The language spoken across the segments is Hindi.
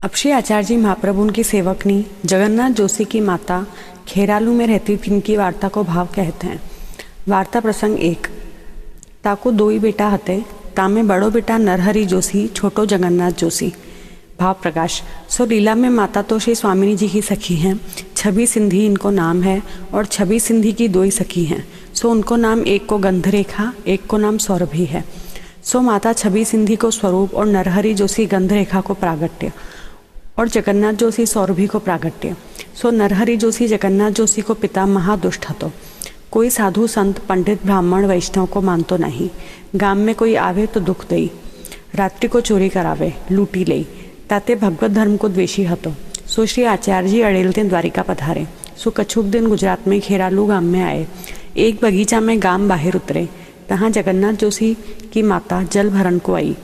अब श्री आचार्य जी महाप्रभु उनकी सेवकनी जगन्नाथ जोशी की माता खेरालू में रहती थी। इनकी वार्ता को भाव कहते हैं। वार्ता प्रसंग 1। ताको दो ही बेटा हते, तामे बड़ो बेटा नरहरि जोशी, छोटो जगन्नाथ जोशी। भाव प्रकाश। सो लीला में माता तो श्री स्वामिनी जी की सखी हैं। छवि सिंधी इनको नाम है और छवि सिंधी की दो ही सखी हैं। सो उनको नाम, एक को गंधरेखा, एक को नाम सौरभी है। सो माता छवि सिंधी को स्वरूप और नरहरि जोशी गंधरेखा को प्रागट्य और जगन्नाथ जोशी सौरभी को प्रागट्य। सो नरहरि जोशी जगन्नाथ जोशी को पिता महादुष्ट हतो। कोई साधु संत पंडित ब्राह्मण वैष्णव को मानतो नहीं। गाम में कोई आवे तो दुख दई, रात्रि को चोरी करावे, लूटी लई। ताते भगवत धर्म को द्वेषी हतो। सो श्री आचार्य जी अड़ेलते द्वारिका पधारे। सो कछुक दिन गुजरात में खेरालू गांव में आए। एक बगीचा में गांव बाहर उतरे। तहाँ जगन्नाथ जोशी की माता जल भरण को आई।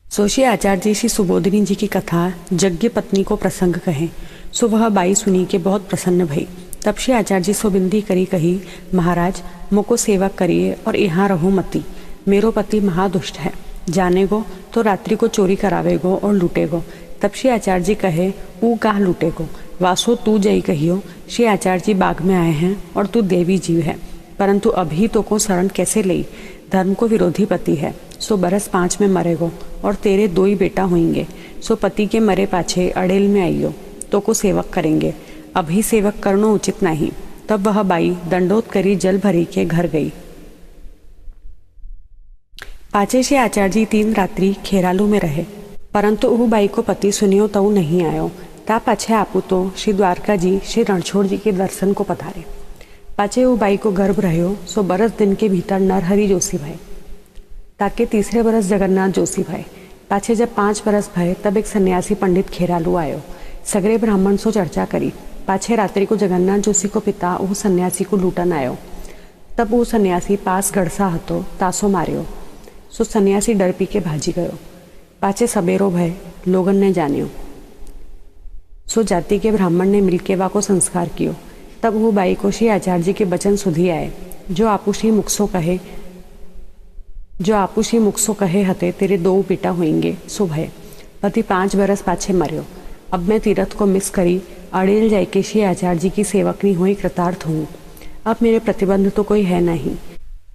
सो श्री आचार्य जी श्री सुबोधिनी जी की कथा यज्ञ पत्नी को प्रसंग कहे। सो वह बाई सुनी के बहुत प्रसन्न भई। तब श्री आचार्य जी सो बिंदी करी कही, महाराज मोको सेवक करिए और यहाँ रहो मती। मेरो पति महादुष्ट है, जानेगो तो रात्रि को चोरी करावेगो और लूटेगो। तब श्री आचार्य जी कहे, ऊ काह लूटेगो, वासो तू जई कहियो। श्री आचार्य जी बाग में आए हैं और तू देवी जीव है, परंतु अभी तो को शरण कैसे लई। धर्म को विरोधी पति है, सो बरस 5 में मरेगो और तेरे 2 ही बेटा होंगे। सो पति के मरे पाछे अड़ेल में आइयो, तो को सेवक करेंगे। अभी सेवक करनो उचित नहीं। तब वह बाई दंडोत करी जल भरी के घर गई। पाचे श्री आचार्य जी 3 रात्रि खेरालू में रहे, परंतु वह बाई को पति सुनियो तो नहीं आयो। ता पाछे आपू तो श्री द्वारका जी श्री रणछोड़ जी के दर्शन को पधारे। पाचे वो बाई को गर्भ रहो। सो बरस दिन के भीतर नरहरि जोशी भय, ताके तीसरे बरस जगन्नाथ जोशी भय। पाछे जब 5 बरस भय, तब एक सन्यासी पंडित खेरालू आयो। सगरे ब्राह्मण सो चर्चा करी। पाछे रात्रि को जगन्नाथ जोशी को पिता वो सन्यासी को लूटन आयो। तब वो सन्यासी पास गड़सा हतो, तासो मार्यो। सो सन्यासी डर पी के भाजी गयो। पाछे सबेरो भय, लोगन ने जानियो। सो जाति के ब्राह्मण ने मिलके वा को संस्कार कियो। तब वो बाई को श्री आचार्य जी के वचन सुधी आए, जो आपू श्री मुखसो कहे हते, तेरे 2 बेटा होंगे। सो भय, पति 5 बरस पाछे मर्यो। अब मैं तीरथ को मिस करी अड़ेल जाय के श्री आचार्य जी की सेवकनी हुई कृतार्थ हूँ। अब मेरे प्रतिबंध तो कोई है नहीं।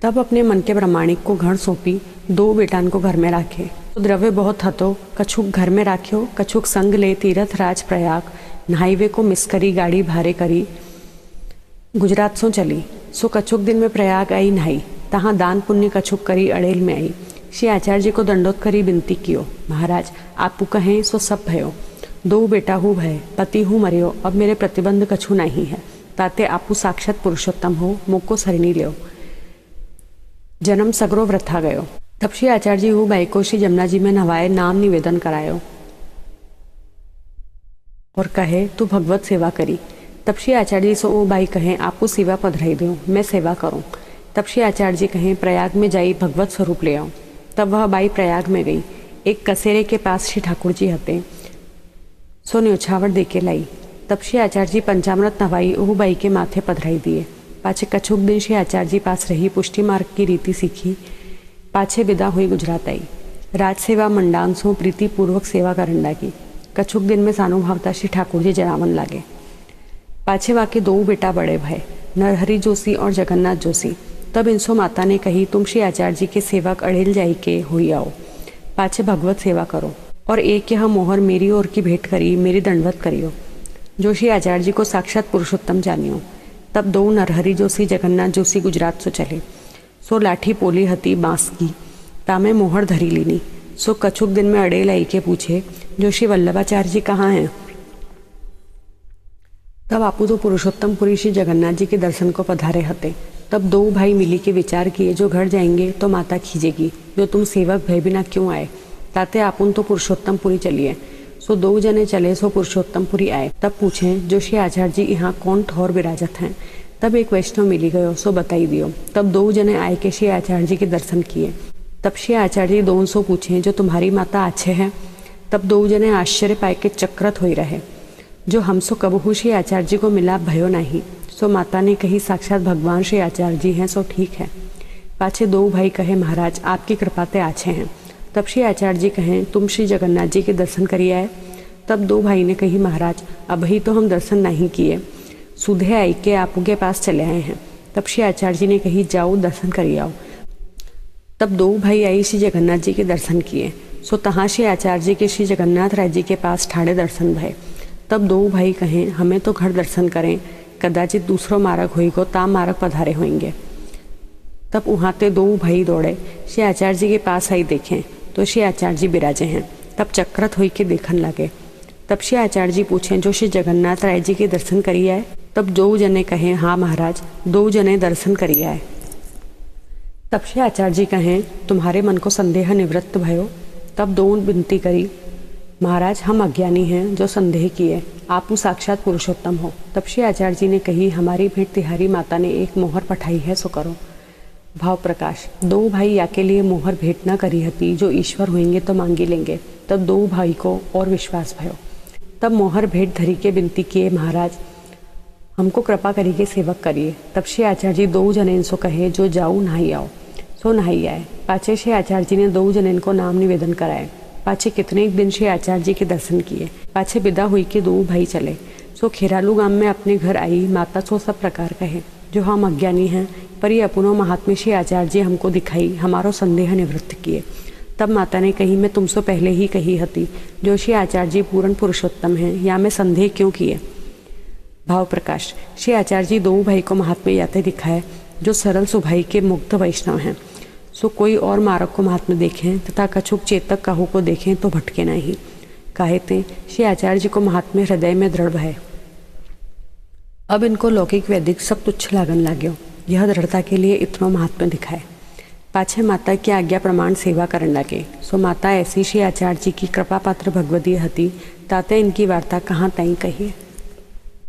तब अपने मन के प्रमाणिक को घर सौंपी, 2 बेटान को घर में राखे। तो द्रव्य बहुत हतो, कछुक घर में राख्यो। कछुक संग ले तीरथ राज प्रयाग, नहाईवे को मिस करी गाड़ी भारे करी गुजरात सो चली। सो कछुक दिन में प्रयाग आई नहाई, तहाँ दान पुण्य कछुक करी अड़ेल में आई। श्री आचार्य जी को दंडोत करी बिनती कियो, महाराज आपू कहें सो सब भयो। 2 बेटा हूँ भय, पति हूँ मरियो। अब मेरे प्रतिबंध कछु नहीं है। ताते आपू साक्षात पुरुषोत्तम हो, मुको सरणी लियो। जन्म सगरो वृथा गयो। तब श्री आचार्य जी हूँ बाई को श्री जमुना जी में नवाए नाम निवेदन करायो और कहे, तू भगवत सेवा करी। तब श्री आचार्य जी सो वो बाई कहें, आपू सेवा पधराई दो, मैं सेवा करूं। तब श्री आचार्य जी कहें, प्रयाग में जाई भगवत स्वरूप ले आओ। तब वह बाई प्रयाग में गई। एक कसेरे के पास श्री ठाकुर जी हते, सो न्योछावर दे के लाई। तब श्री आचार्य जी पंचामृत नवाई ओहू बाई के माथे पधराई दिए। पाछे कछुक दिन श्री आचार्य जी पास रही, पुष्टि मार्ग की रीति सीखी। पाछे विदा हुई गुजरात आई। राज सेवा मंडान सो प्रीति पूर्वक सेवा करन लागी। कछुक दिन में सानुभावता श्री ठाकुर जी जरावन लागे। पाछे वाके 2 बेटा बड़े भय, नरहरि जोशी और जगन्नाथ जोशी। तब इनसो माता ने कही, तुम श्री आचार्य जी के सेवक अड़ेल जाई के हुई आओ, पाछे भगवत सेवा करो और एक यह मोहर मेरी ओर की भेंट करी, मेरी दंडवत करियो, जो श्री आचार्य जी को साक्षात पुरुषोत्तम जानियो। तब 2 नरहरि जोशी जगन्नाथ जोशी गुजरात सो चले। सो लाठी पोली हती बांस की, तामे मोहर धरी लीनी। सो कछुक दिन में अड़ेल आई के पूछे, जो श्री वल्लभाचार्य जी कहाँ हैं। तब आपू तो पुरुषोत्तम पुरी श्री जगन्नाथ जी के दर्शन को पधारे हते। तब 2 भाई मिली के विचार किए, जो घर जाएंगे तो माता खींचेगी, जो तुम सेवक भय बिना क्यों आए। ताते आपुन तो पुरुषोत्तम पुरी चलिए। सो 2 जने चले। सो पुरुषोत्तम पुरी आए। तब पूछे, जो श्री आचार्य जी यहाँ कौन ठौर विराजत हैं। तब एक वैष्णव मिली गयो, सो बताई दियो। तब 2 जने आए के श्री आचार्य जी के दर्शन किए। तब श्री आचार्य जी 2 सो पूछे, जो तुम्हारी माता अच्छे हैं। तब 2 जने आश्चर्य पाए के चक्रत हो रहे, जो हमसो कबहू श्री आचार्य जी को मिला भयो नहीं। सो माता ने कही, साक्षात भगवान श्री आचार्य जी हैं, सो ठीक है। पाछे 2 भाई कहे, महाराज आपकी कृपा ते आछे हैं। तब श्री आचार्य जी कहें, तुम श्री जगन्नाथ जी के दर्शन करिए आए। तब दो भाई ने कही, महाराज अभी तो हम दर्शन नहीं किए, सुधे आई के आपके पास चले आए हैं। तब श्री आचार्य जी ने कही, जाओ दर्शन करिए आओ। तब दो भाई आई श्री जगन्नाथ जी के दर्शन किए। सो तहाँ श्री आचार्य जी के श्री जगन्नाथ राय जी के पास ठाड़े दर्शन भय। तब दो भाई कहें, हमें तो घर दर्शन करें, कदाचित दूसरो मार्ग होई को ताम मार्ग पधारे होंगे। तब वहाँ ते दो भाई दौड़े श्री आचार्य जी के पास आई, देखें तो श्री आचार्य जी विराजे हैं। तब चक्रत होई के देखन लगे। तब श्री आचार्य जी पूछें, जो श्री जगन्नाथ राय जी के दर्शन करिए आए। तब दो जने कहें, हाँ महाराज, दो जने दर्शन करिए आए। तब श्री आचार्य जी कहें, तुम्हारे मन को संदेह निवृत्त भयो। तब दो विनती करी, महाराज हम अज्ञानी हैं जो संदेह किए, आप साक्षात पुरुषोत्तम हो। तब श्री आचार्य जी ने कही, हमारी भेंट तिहारी माता ने एक मोहर पठाई है, सो करो। भाव प्रकाश, दो भाई या के लिए मोहर भेंट न करी हती, जो ईश्वर होंगे तो मांगी लेंगे। तब दो भाई को और विश्वास भयो। तब मोहर भेंट धरी के विनती किए, महाराज हमको कृपा करी के सेवक करिए। तब श्री आचार्य जी दो जने सो कहे, जो जाऊ नहाई आओ। सो नहाई आए। पाछे श्री आचार्य जी ने दो जने को नाम निवेदन कराए। पाछे कितने एक दिन श्री आचार्य जी के दर्शन किए। पाछे विदा हुई के दो भाई चले। सो खेरालू गांव में अपने घर आई माता सो सब प्रकार कहे, जो हम अज्ञानी हैं, पर ये अपनो महात्म्य श्री आचार्य जी हमको दिखाई, हमारो संदेह निवृत्त किए। तब माता ने कही, मैं तुमसे पहले ही कही हती, जो श्री आचार्य जी पूर्ण पुरुषोत्तम हैं, या मैं संदेह क्यों किए। भाव प्रकाश, श्री आचार्य जी दो भाई को महात्म्य याते दिखाए, जो सरल सुभाई के मुक्त वैष्णव हैं। सो कोई और मार्ग को महात्म्य देखें तथा कछुक चेतक काहू को देखें तो भटके नहीं। कहते श्री आचार्य जी को महात्म्य हृदय में दृढ़ है। अब इनको लौकिक वैदिक सब तुच्छ लागन लाग्यो। यह दृढ़ता के लिए इतनो महात्म्य दिखाए। पाछे माता की आज्ञा प्रमाण सेवा करने लगे। सो माता ऐसी श्री आचार्य जी की कृपा पात्र भगवती हती, ताते इनकी वार्ता कहाँ तई कही।